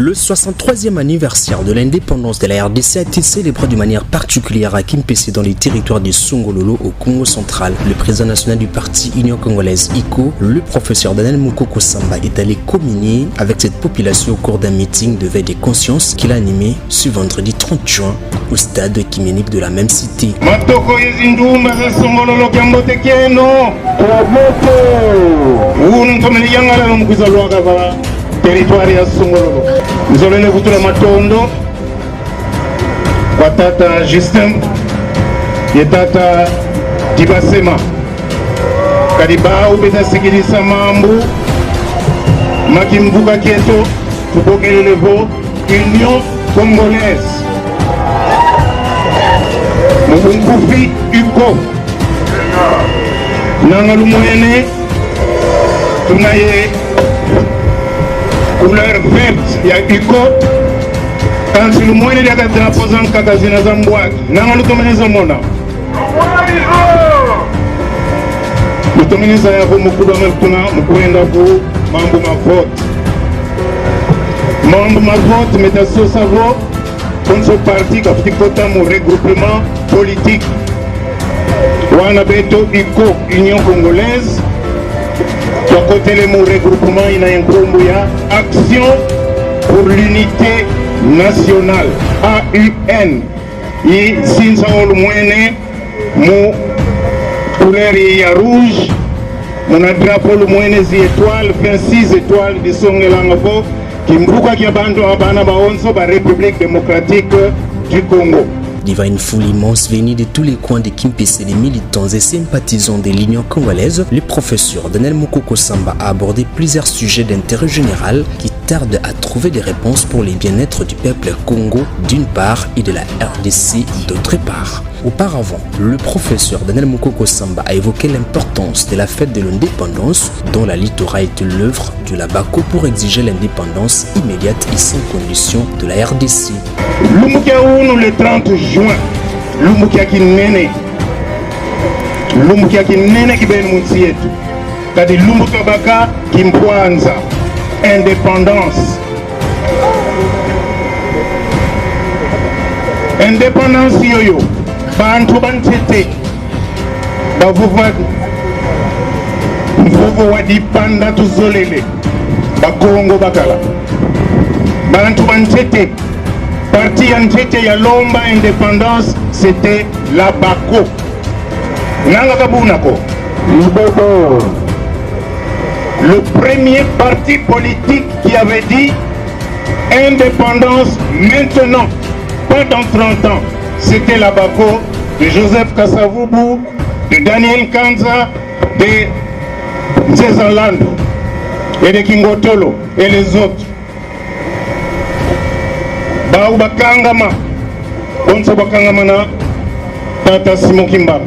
Le 63e anniversaire de l'indépendance de la RDC a été célébré de manière particulière à Kimpese dans les territoires de Songololo au Congo central. Le président national du parti Union congolaise ICO, le professeur Daniel Mukoko Samba, est allé communier avec cette population au cours d'un meeting de veille des consciences qu'il a animé ce vendredi 30 juin au stade Kiménique de la même cité. Territoire ya Songololo nzolele kutula matondo kwa tata Justin ye tata Dibasema kadiba ubeta sikilisa mambu makimbuka keto tubokelele vo Union Congolaise mubungufi uko nangalumwene tunaye couleur verte ya iko quand le moyen de la drapeau en kakazina zambwa nanga lutomeneza mona lutomeneza ya ko mukuba mtuna mukwenda ku mambo ma vote metaso savo konso parti kafikota mu regroupement politique wana beto iko Union Congolaise côté mon regroupement, il y a un groupe Action pour l'unité nationale, AUN. Et si nous avons le moyen, mon couleur est rouge, mon drapeau le moyen est étoile, 26 étoiles de son élango, qui me qui abandonne la République démocratique du Congo. Il y a une foule immense venue de tous les coins de Kimpese, les militants et sympathisants de l'Union congolaise. Le professeur Daniel Mukoko Samba a abordé plusieurs sujets d'intérêt général qui tardent à trouver des réponses pour le bien-être du peuple Congo d'une part et de la RDC d'autre part. Auparavant, le professeur Daniel Mukoko Samba a évoqué l'importance de la fête de l'indépendance dont la littoral est l'œuvre de la BACO pour exiger l'indépendance immédiate et sans condition de la RDC. Le 30 juin, Lumukia qui nene qui ben mutietu kadi Lumuka baka kimpwanza indépendance yoyo bantu bantete bavuva mvuvo wadipanda tuzolele bakongo bakala bantu bantete parti antete ya lomba indépendance c'était la BACO nanga kabunako le premier parti politique qui avait dit indépendance maintenant, pas dans 30 ans, c'était la BACO de Joseph Kasavubu, de Daniel Kanza, de Nzezalando et de Kingotolo et les autres. Baou bakangama, onso bakangama na tata Simon Kimba.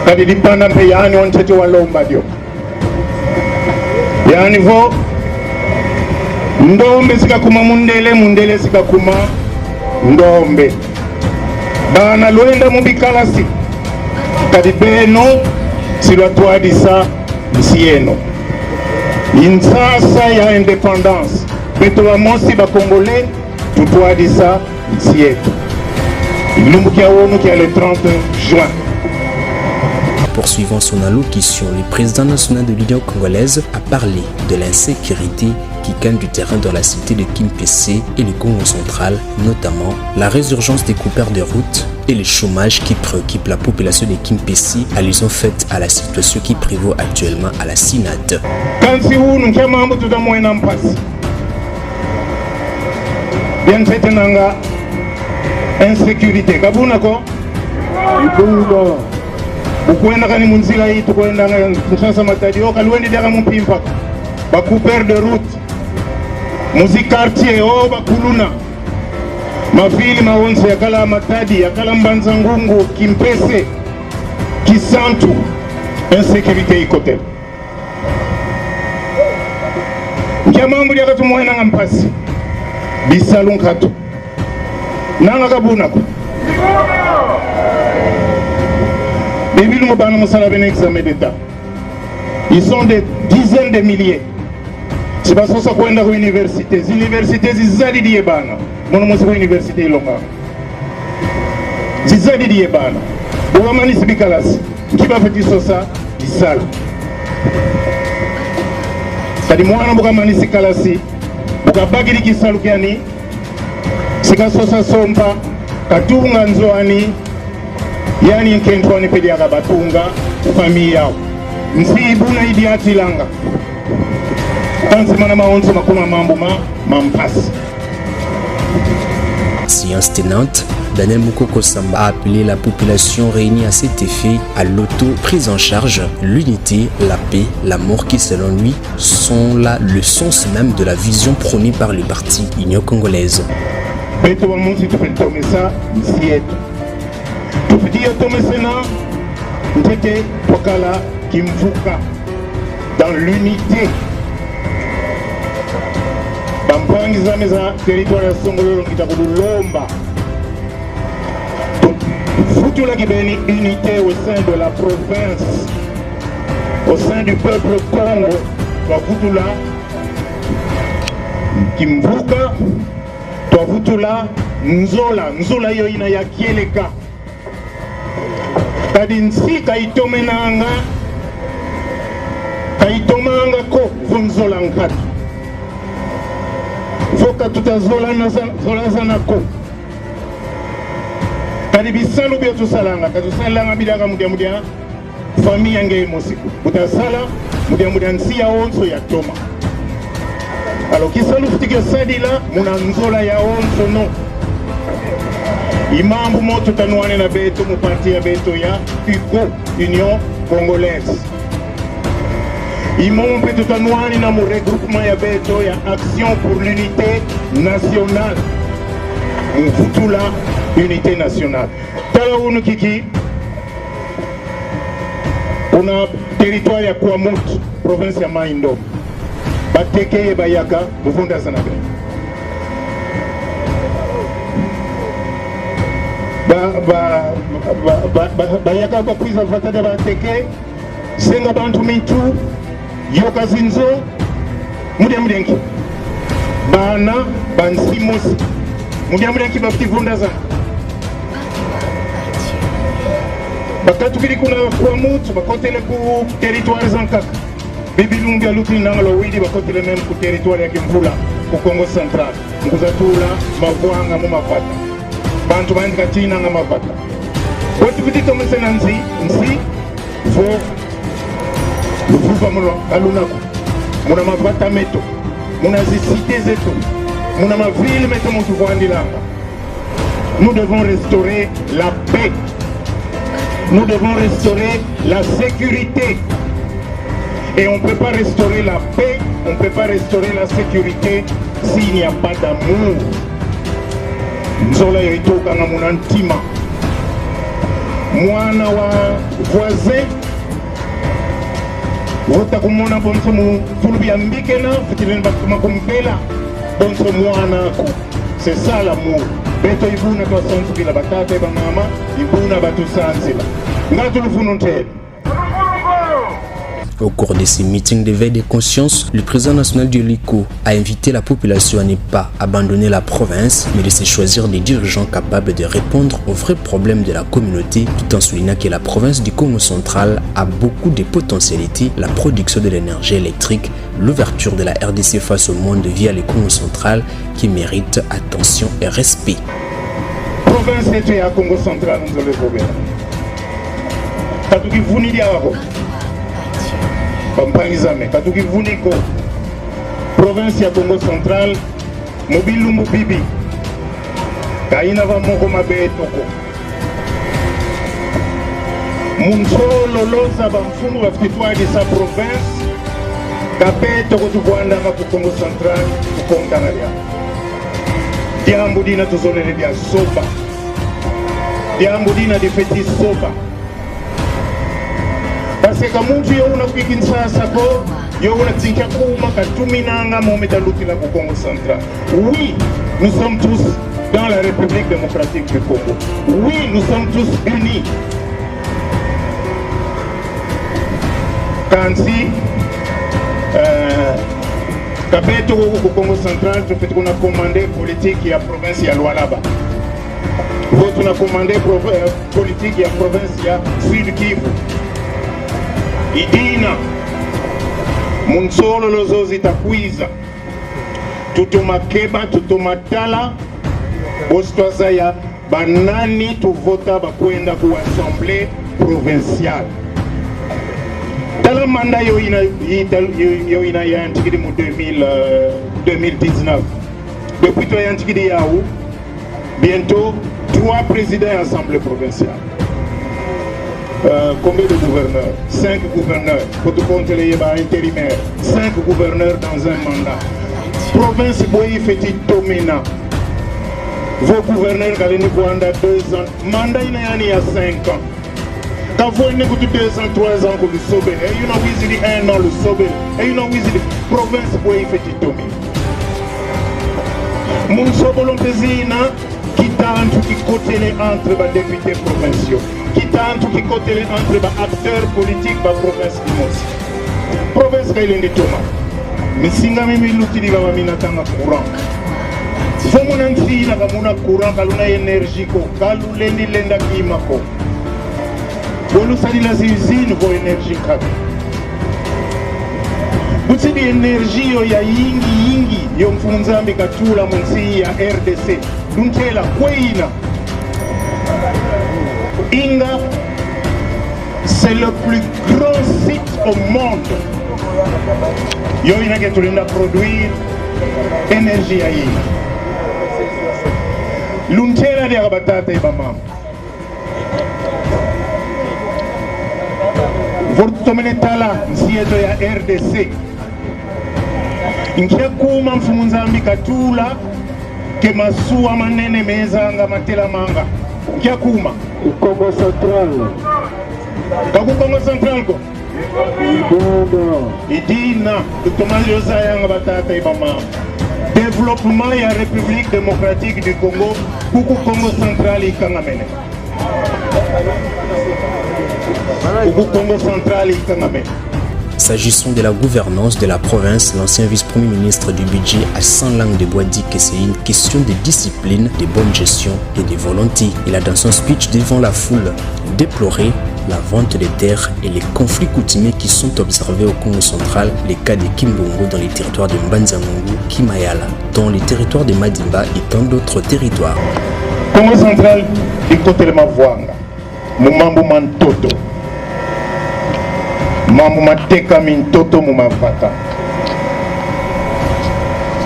Kadi dipanda pe yani onchete walomba dio. Yani vo ndombe sikakuma mundele sikakuma ndombe. Bana luenda mubikalasi. Kadi beno silwa tuadisa msieno. Insasa ya indépendance. Beto mosi ba congolais tutuadisa msietu. Lumbukia wonu qui est le 30 juin. Poursuivant son allocution, le président national de l'Union congolaise a parlé de l'insécurité qui gagne du terrain dans la cité de Kimpese et le Congo central, notamment la résurgence des coupeurs de route et le chômage qui préoccupe la population de Kimpese, allusion faite à la situation qui prévaut actuellement à la SINAD. Bien fait nanga insécurité kabuna ko ibuno ukwenda kani munzila hii tukwenda Kinshasa Matadi o kalwendi daga mumpimpa ba couper de route musique quartier o bakuluna mafili maonse yakala Matadi yakala Mbanza Ngungu Kimpese Kisantu insécurité ikote njamangu yakatumuena ngampasi bisalon kato nanga kabuna ko Ils sont des dizaines de milliers. sibasosa kwenda ku universite zizadidie bana mono musi ku universite ilonga zizadidie bana bwamani sibikalasi kibafeti sosa disala kadi mwana bukamani sikalasi bukabagiri kisalu kyani sikasosa sompa katunga nzoani yani nkentwani pedi akabatunga famille yao msibuna idi atilanga tanzimana maonzo makuma mambo mampasi. Science tenante, Daniel Mukoko Samba a appelé la population réunie à cet effet à l'auto-prise en charge, l'unité, la paix, l'amour qui selon lui sont là le sens même de la vision prônée par le parti Union congolaise. Beto wa munsi tupetome sa nsi yetu tupitia tome sena ntete wakala kimvuka dans l'unité bampangi zame za territoire ya Songololo ngitakudulomba futula kibeni unité au sein de la province au sein du peuple Congo twa futula kimvuka twavutula nzola iyo ina ya kieleka kadi nsi kaitomenanga ko vunzola nkatu foka tutazola zanako kadi bisalu bya tusalanga katusalanga bidaka mudia famille yange mosiku butasala mudia nsi ya onso ya toma. Alors kisalu fitike sadila muna nzola ya onso no imambu moto tanuane na beto mu parti ya beto ya UCO Union Congolaise imambu beto tanuane na mu regroupement ya beto ya Action pour l'unité nationale mu futula unité nationale tala unu kiki una territoire ya Kwamut province ya Maindo bateke bayaka muvunda sanabe bayaka bakwiza fatade bateke senga bantu mitu yoka zinzo mudenki bana bansimosi mudenki bativunda za bakatu kili kuna kwa mutu bakotele ku territoire zankaka bibilungi aluti nangalo widi bakotele même ku territoire ya Kimvula ku Congo Central mkuzatula mavwanga mu mapata bantu bandika tina nga mapata watu vitito mesena nsi vo lufufa muno alunako muna mapata meto muna zisite zetu muna maville meto mutu vandilanga. Nous devons restaurer la paix, nous devons restaurer la sécurité. Et on ne peut pas restaurer la paix, on ne peut pas restaurer la sécurité s'il n'y a pas d'amour. Nzola yoitoka na munantima. Mwana wa voisin vota kumona bonso mu fulubi ambikena fitilen bakuma kumpela bonso mwana ko. C'est ça l'amour. Beto ibuna to sansila batate ba mama ibuna batu sansila. Ngatu lufunonte. Au cours de ces meetings d'éveil des consciences, le président national du LICO a invité la population à ne pas abandonner la province, mais de se choisir des dirigeants capables de répondre aux vrais problèmes de la communauté, tout en soulignant que la province du Congo central a beaucoup de potentialités, la production de l'énergie électrique, l'ouverture de la RDC face au monde via le Congo central qui mérite attention et respect. Province était à Congo central, nous avons le problème. Bampangizame katuki vuniko province ya Congo central mobilu mubibi kaina va moko mabe toko munsolo loza bamfumu bafitwa de sa province kape toko tubwanda ku Congo central ku Kongolia diambudina tuzolele dia soba diambudina de petit soba. Parce que muntu yo unakwiki nsasa ko yo unatinka kuma katuminanga mometa luti la Congo central. Oui, nous sommes tous dans la République démocratique du Congo. Oui, nous sommes tous unis. Kansi Kabeto au Congo central, tu fais qu'on a commandé politique et à province et à Lualaba. Votre a commandé politique et à province et à Sud Kivu. Idina, Munsolo lozozi takuiza. Tutuma keba, tutuma tala, ostwazaya, banani tu vota bakwenda ku assemblée provinciale. Tala manda yo ina ya antikidi mu 2019. Depuis toi antikidi yaou, bientôt 3 présidents à l'Assemblée provinciale. Combien de gouverneurs? 5 gouverneurs. Pour tout compte les intérimaires. 5 gouverneurs dans un mandat. Province Boyi Feti Tomena. Vos gouverneurs Galeni Bouanda 2 ans. Mandat il y a 5 ans. Quand vous avez 2 ans, 3 ans pour le sauver, et vous avez visité 1 an le sauver, et vous avez visité province Boyi Feti Tomena. Mon sobolon pesina. Qui tente qui côté entre les députés provinciaux, qui tente qui côté entre les acteurs politiques de la province du Mos. Province qui est Thomas. Mais si nous avons l'outil de la courant, il faut que nous ayons courant, une énergie, une énergie. Vous savez la usine, vos énergies. Vous savez l'énergie, il y a yingi, il y a Mfunzambi Katula, Munsi, il y a RDC. Donc la Kouina. Inga, c'est le plus grand site au monde. Il y a une qui a produire énergie à Inga. L'untela de Rabatata et Bamam. Vous tomez tala, si il y a RDC. Inkia kuma Mfunzambi Katula. Que masua manene meza anga matela manga kia kuma Congo central Congo central ko idina tutomayo zayanga batata ibama développement ya République démocratique du Congo kuku Congo central ikangamene kuku Congo central ikangamene. S'agissant de la gouvernance de la province, l'ancien vice-premier ministre du budget à 100 langues de bois dit que c'est une question de discipline, de bonne gestion et de volonté. Il a dans son speech devant la foule déploré la vente des terres et les conflits coutumiers qui sont observés au Congo central, les cas de Kimbongo dans les territoires de Mbanzangungu, Kimayala, dans les territoires de Madimba et tant d'autres territoires. Congo central, il côté de Mavouanga, Mumambu Mantoto. Mamu mateka mintoto mumavata.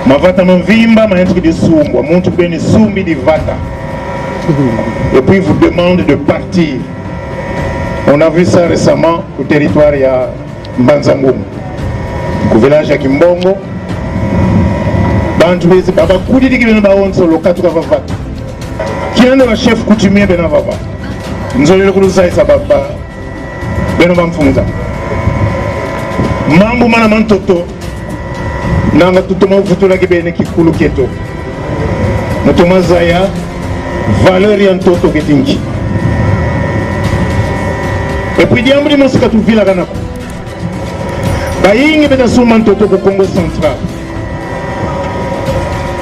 Mavata mvimba maentri de sumbwa. Montu bene sumbi di vata. Et puis vous demande de partir. On a vu ça récemment au territoire ya Mbanzangungu. Au village ya Kimbongo. Bantu bezi baba kudi diki bena baon solo katu kava vata. Kiande wa chef coutumier bena baba. Nzolele kulusa isa baba. Bena bamfunza. Mambo mana mantoto nanga tutuma futula kibene kikulu keto mutuma zaya valeur ya ntoto ketingi et puis diambri mosika tu vila kanako bayingi beta suma ntoto ko Congo central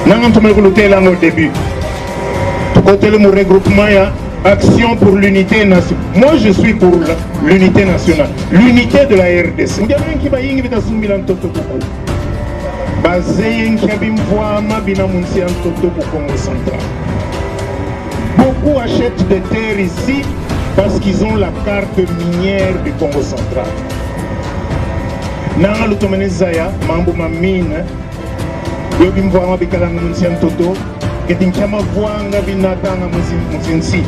nanga ntuma ko lutela au début to côté le regroupement ya Action pour l'unité nationale. Moi, je suis pour l'unité nationale. L'unité de la RDC. Beaucoup achètent des terres ici parce qu'ils ont la carte minière du Congo central. Nanga lutomene zaya, mambo mamine, yobi mvwa bikala munsi Toto, ketinkama vuanga binatanga muzinsi.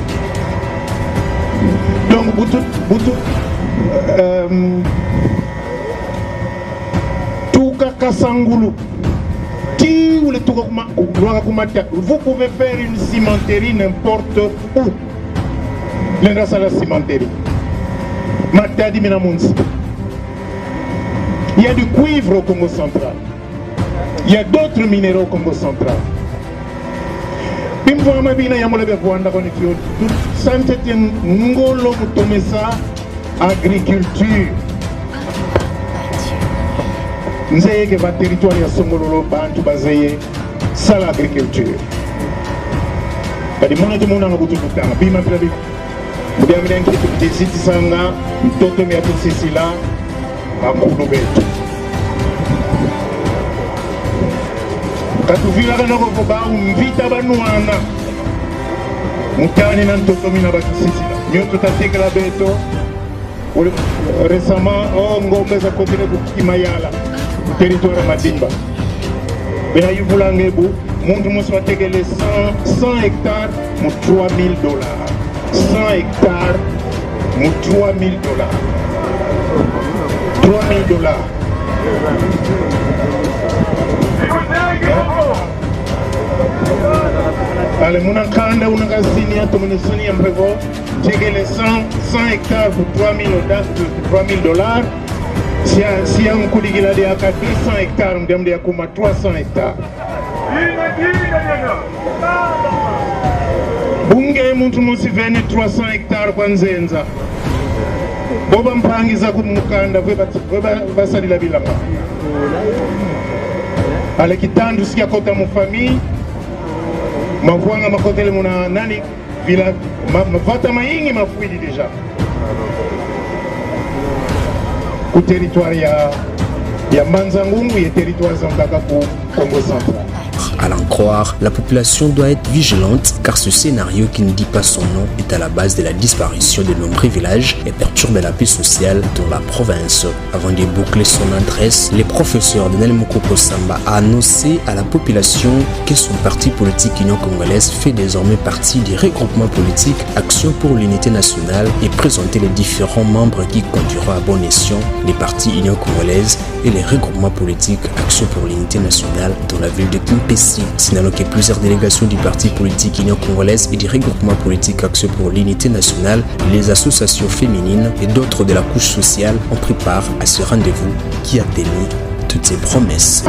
Donc butu tuka kasangulu ti ou le tuka kumata. Vous pouvez faire une cimenterie n'importe où. L'endroit la cimenterie. Matadi menamunsi. Il y a du cuivre au Congo central. Il y a d'autres minéraux au Congo central. Bimvama bina yamolebe Rwanda konifio. Santé ngolo mutomesa agriculture. nzeye ke va territoire ya Songololo bantu bazeye sala agriculture kadi mona to mona ngabutu kutanga bima pela bi mudia mena nkitu kujisiti sanga mtoto miatu sisila makulu betu katuvila kana ko ba umvita banuana mutani na mtoto mina batu sisila mioto tatekela beto récemment ngombe za kontine kukimayala territoire Madimba bena yuvulangebu muntu musi wategele 100 hectares mu $3,000 100 hectares mu $3,000 $3,000 ale muna kanda unakasini ya tomunesoni ya mpevo tegele 100 hectares pour $3,000 si ya mkudigila de aka 200 hectares mdemde ya kuma 300 hectares bunge muntu musi vene 300 hectares kwa nzenza boba mpangiza kumukanda vasalila bilama ale kitandu sikia kota mu famille mavuanga makotele muna nani vila mavata maingi mafuidi deja ku territoire ya Manzangungu et territoire Zambaka pour Congo central. À l'en croire, la population doit être vigilante car ce scénario qui ne dit pas son nom est à la base de la disparition de nombreux villages et perturbe la paix sociale dans la province. Avant de boucler son adresse, le professeur Daniel Mukoko Samba a annoncé à la population que son parti politique Union Congolaise fait désormais partie du regroupement politique Action pour l'unité nationale et présenter les différents membres qui conduiront à bon escient les partis Union Congolaise et les regroupements politiques Action pour l'unité nationale dans la ville de Kimpesi. Signalons que plusieurs délégations du parti politique Union Congolaise et du regroupement politique Action pour l'unité nationale, les associations féminines et d'autres de la couche sociale ont pris part à ce rendez-vous qui a tenu toutes ses promesses.